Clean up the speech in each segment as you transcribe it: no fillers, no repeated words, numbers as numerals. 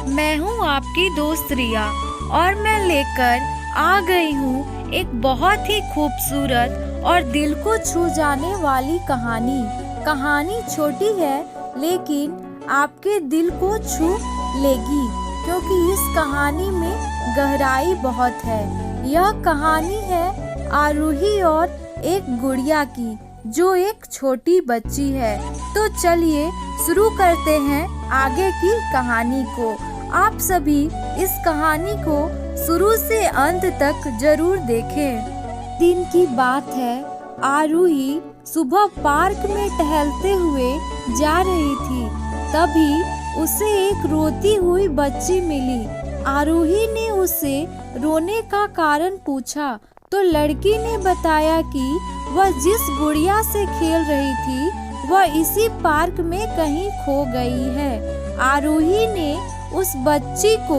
मैं हूँ आपकी दोस्त रिया और मैं लेकर आ गई हूँ एक बहुत ही खूबसूरत और दिल को छू जाने वाली कहानी। कहानी छोटी है लेकिन आपके दिल को छू लेगी, क्योंकि इस कहानी में गहराई बहुत है। यह कहानी है आरूही और एक गुड़िया की, जो एक छोटी बच्ची है। तो चलिए शुरू करते हैं आगे की कहानी को। आप सभी इस कहानी को शुरू से अंत तक जरूर देखें। दिन की बात है, आरूही सुबह पार्क में टहलते हुए जा रही थी। तभी उसे एक रोती हुई बच्ची मिली। आरूही ने उससे रोने का कारण पूछा तो लड़की ने बताया कि वह जिस गुड़िया से खेल रही थी वह इसी पार्क में कहीं खो गई है। आरूही ने उस बच्ची को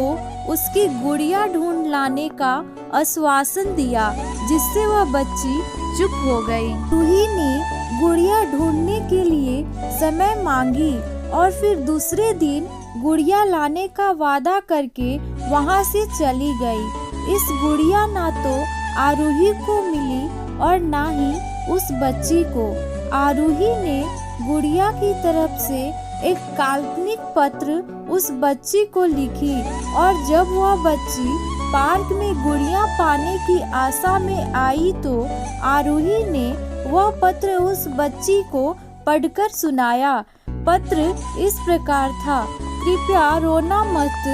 उसकी गुड़िया ढूंढ लाने का आश्वासन दिया, जिससे वह बच्ची चुप हो गई। आरूही ने गुड़िया ढूंढने के लिए समय मांगी और फिर दूसरे दिन गुड़िया लाने का वादा करके वहां से चली गई। इस गुड़िया ना तो आरूही को मिली और ना ही उस बच्ची को। आरूही ने गुड़िया की तरफ से एक काल्पनिक पत्र उस बच्ची को लिखी, और जब वह बच्ची पार्क में गुड़िया पाने की आशा में आई तो आरूही ने वह पत्र उस बच्ची को पढ़कर सुनाया। पत्र इस प्रकार था: कृपया रोना मत,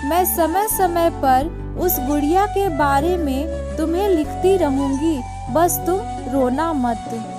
मैं समय समय पर उस गुड़िया के बारे में तुम्हें लिखती रहूंगी, बस तुम रोना मत।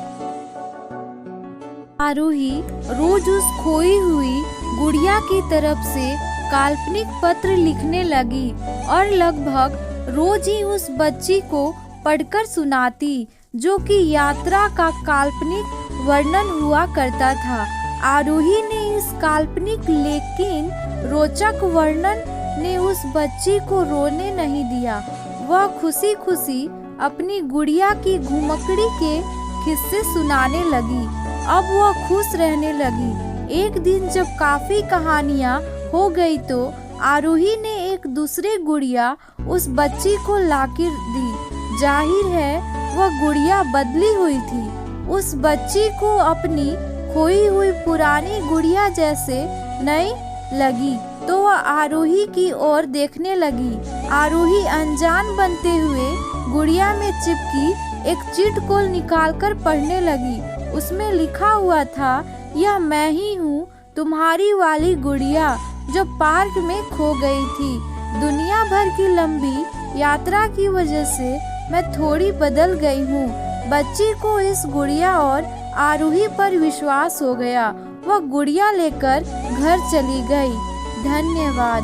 आरूही रोज उस खोई हुई गुड़िया की तरफ से काल्पनिक पत्र लिखने लगी और लगभग रोज ही उस बच्ची को पढ़कर सुनाती, जो कि यात्रा का काल्पनिक वर्णन हुआ करता था। आरूही ने इस काल्पनिक लेकिन रोचक वर्णन ने उस बच्ची को रोने नहीं दिया। वह खुशी खुशी अपनी गुड़िया की घुमकड़ी के किस्से सुनाने लगी। अब वह खुश रहने लगी। एक दिन जब काफी कहानियाँ हो गई तो आरूही ने एक दूसरे गुड़िया उस बच्ची को लाकर दी। जाहिर है वह गुड़िया बदली हुई थी। उस बच्ची को अपनी खोई हुई पुरानी गुड़िया जैसे नई लगी तो वह आरूही की ओर देखने लगी। आरूही अनजान बनते हुए गुड़िया में चिपकी एक चिटकुल निकालकर पढ़ने लगी। उसमें लिखा हुआ था, यह मैं ही हूँ, तुम्हारी वाली गुड़िया जो पार्क में खो गई थी। दुनिया भर की लंबी यात्रा की वजह से मैं थोड़ी बदल गई हूँ। बच्ची को इस गुड़िया और आरूही पर विश्वास हो गया। वह गुड़िया लेकर घर चली गई। धन्यवाद।